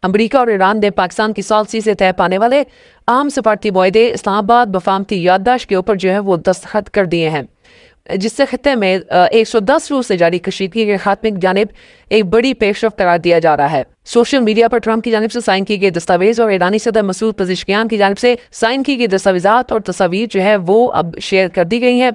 امریکہ اور ایران نے پاکستان کی سالسی سے طے پانے والے اہم سفارتی معاہدے اسلام آباد وفامتی یادداشت کے اوپر جو ہے وہ دستخط کر دیے ہیں، جس سے خطے میں 110 روز سے جاری کشیدگی کے خاتمے کی جانب ایک بڑی پیش رفت قرار دیا جا رہا ہے۔ سوشل میڈیا پر ٹرمپ کی جانب سے سائن کی گئی دستاویز اور ایرانی صدر مسعود پزشکیان کی جانب سے سائن کی گئی دستاویزات اور تصاویر جو ہے وہ اب شیئر کر دی گئی ہیں۔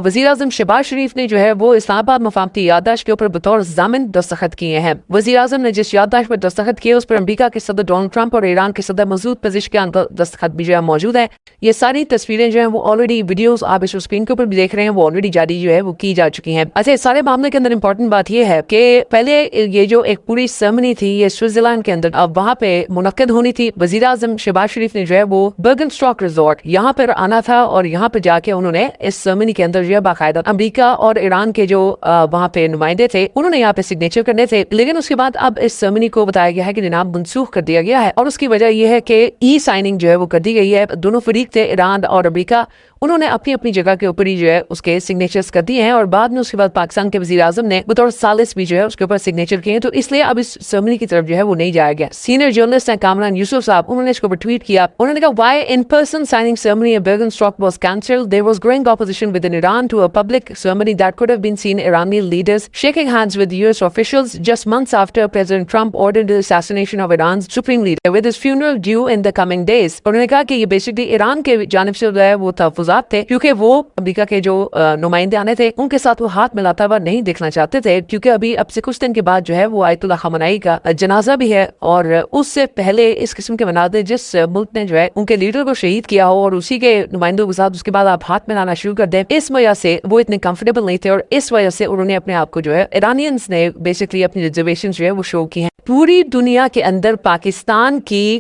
وزیر اعظم شہباز شریف نے جو ہے وہ اسلام آباد مفاہمتی یادداشت کے اوپر بطور ضامن دستخط کیے ہیں۔ وزیر اعظم نے جس یادداشت پر دستخط کیے اس پر امریکہ کے صدر ڈونلڈ ٹرمپ اور ایران کے صدر مسعود پزشکیان کا دستخط بھی جو ہے موجود ہے۔ یہ ساری تصویریں جو ہیں وہ آلریڈی ویڈیوز آپ اس اسکرین کے اوپر بھی دیکھ رہے ہیں، وہ آلریڈی جاری جو ہے وہ کی جا چکی ہیں۔ اچھا، اس سارے معاملے کے اندر امپورٹنٹ بات یہ ہے کہ پہلے یہ جو ایک پوری سرمنی تھی یہ سوئٹزرلینڈ کے اندر اب وہاں پہ منعقد ہونی تھی۔ وزیر اعظم شہباز شریف نے جو ہے وہ برگن اسٹاک ریزورٹ یہاں پر آنا تھا اور یہاں پہ جا کے انہوں نے اس سرمنی کے اندر جو ہے باقاعدہ امریکہ اور ایران کے جو وہاں پہ نمائندے تھے انہوں نے یہاں پہ سگنیچر کرنے تھے، لیکن اس کے بعد اب اس سرمنی کو بتایا گیا ہے کہ جناب منسوخ کر دیا گیا ہے، اور اس کی وجہ یہ ہے کہ ای سائننگ جو ہے وہ کر دی گئی ہے۔ دونوں فریق تھے ایران اور امریکہ، انہوں نے اپنی اپنی جگہ کے اوپر ہی جو ہے اس کے سگنیچرز کر دیے ہیں، اور بعد میں اس کے بعد پاکستان کے وزیر اعظم نے بطور ثالث بھی جو ہے اس کے اوپر سگنیچر کیے ہیں، تو اس لیے اب اس سرمنی کی طرف جو ہے وہ نہیں جایا گیا۔ سینئر جرنلسٹ ہیں کامران یوسف صاحب، انہوں نے اس کے اوپر ٹویٹ کیا، انہوں نے کہا why in person signing ceremony at Bergenstock was cancelled. There was growing opposition within Iran to a public ceremony that could have been seen Iranian leaders shaking hands with US officials just months after President Trump ordered the assassination of Iran's supreme leader, with his funeral due in the coming days. انہوں نے کہا کہ یہ basically Iran کے جانب سے جو ہے وہ تحفظات تھے، کیونکہ وہ امریکہ کے جو نمائندے آنے تھے ان کے ساتھ وہ ہاتھ ملاتا ہوا نہیں دیکھنا چاہتے تھے، کیونکہ ابھی اب سے کچھ دن کے بعد جو ہے وہ آیت اللہ خامنئی کا جنازہ بھی ہے، اور اس سے پہلے اس قسم کے مناظر جس ملک نے جو ہے ان کے لیڈر کو شہید کیا ہو اور اسی کے نمائندوں کے ساتھ اس کے بعد آپ ہاتھ ملانا شروع کر دیں، اس وجہ سے وہ اتنے کمفرٹیبل نہیں تھے، اور اس وجہ سے انہوں نے اپنے آپ کو جو ہے ایرانینز نے بیسکلی اپنی ریزرویشن جو ہے وہ شو کی ہیں۔ پوری دنیا کے اندر پاکستان کی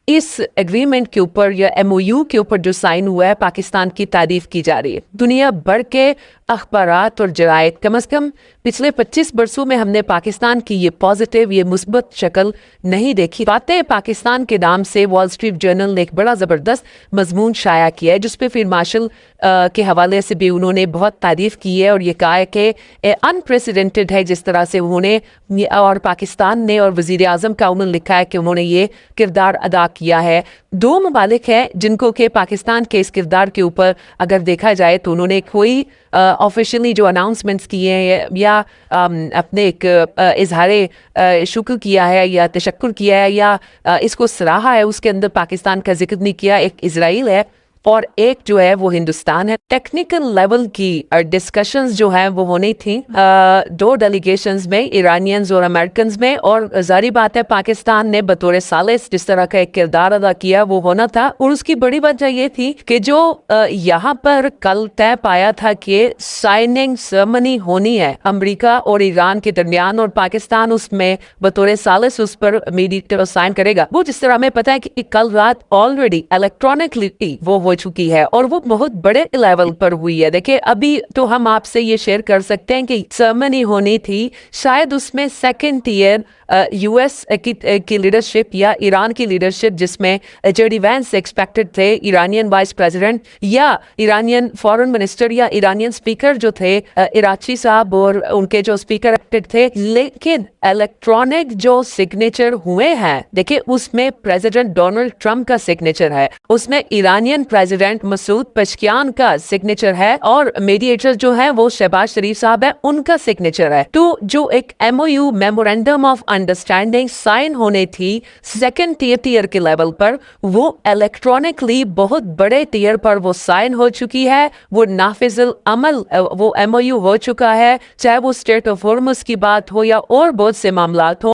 اس ایگریمنٹ کے اوپر یا ایم او یو کے اوپر جو سائن ہوا ہے پاکستان کی تعریف کی جا رہی ہے۔ دنیا بھر کے اخبارات اور جرائد کم از کم پچھلے 25 برسوں میں ہم نے پاکستان کی یہ پازیٹیو، یہ مثبت شکل نہیں دیکھی۔ فاتح پاکستان کے نام سے وال اسٹریٹ جرنل نے ایک بڑا زبردست مضمون شائع کیا ہے، جس پہ فیلڈ مارشل کے حوالے سے بھی انہوں نے بہت تعریف کی ہے، اور یہ کہا ہے کہ انپریسیڈنٹڈ ہے جس طرح سے انہوں نے اور پاکستان نے اور وزیر اعظم کا انہوں نے لکھا ہے کہ انہوں نے یہ کردار ادا کیا ہے۔ دو ممالک ہیں جن کو کہ پاکستان کے اس کردار کے اوپر اگر دیکھا جائے تو انہوں نے کوئی آفیشلی جو اناؤنسمنٹس کیے ہیں یا اپنے ایک اظہار شکر کیا ہے یا تشکر کیا ہے یا اس کو سراہا ہے، اس کے اندر پاکستان کا ذکر نہیں کیا۔ ایک اسرائیل ہے اور ایک جو ہے وہ ہندوستان ہے۔ ٹیکنیکل لیول کی ڈسکشنز جو ہیں وہ ہونی تھیں دو ڈیلیگیشنز میں، ایرانینز اور امریکنز میں، اور ظاہری بات ہے پاکستان نے بطور ثالث جس طرح کا ایک کردار ادا کیا وہ ہونا تھا، اور اس کی بڑی وجہ یہ تھی کہ جو یہاں پر کل طے پایا تھا کہ سائننگ سرمنی ہونی ہے امریکہ اور ایران کے درمیان، اور پاکستان اس میں بطور ثالث اس پر میڈیٹر سائن کرے گا، وہ جس طرح ہمیں پتہ ہے کہ کل رات آلریڈی الیکٹرانکلی وہ ہو چکی ہے اور وہ بہت بڑے لیول پر ہوئی ہے۔ دیکھیں ابھی تو ہم آپ سے یہ شیئر کر سکتے ہیں کہ سرمنی ہونی تھی، شاید اس میں سیکنڈ ٹیئر یو ایس کی لیڈرشپ یا ایران کی لیڈرشپ، جس میں جے ڈی وینس ایکسپیکٹڈ تھے، ایرانین وائس پریزیڈنٹ یا ایرانین فارن منسٹر یا ایرانین اسپیکر جو تھے اراچی صاحب اور ان کے جو اسپیکر ایکٹڈ تھے، لیکن الیکٹرانک جو سگنیچر ہوئے ہیں دیکھیں اس میں پریزیڈنٹ ڈونلڈ ٹرمپ کا سگنیچر ہے، اس میں ایرانین پریزیڈنٹ مسعود پزشکیان کا سگنیچر ہے، اور میڈیٹر جو ہے وہ شہباز شریف صاحب ہے ان کا سگنیچر ہے۔ تو جو ایک M O U memorandum of understanding sign ہونے تھی سیکنڈ ٹیئر کے لیول پر، وہ الیکٹرانکلی بہت بڑے ٹیئر پر وہ سائن ہو چکی ہے، وہ نافذ العمل وہ ایم او یو ہو چکا ہے، چاہے وہ اسٹریٹ آف ہارمز کی بات ہو یا اور بہت سے معاملات ہوں۔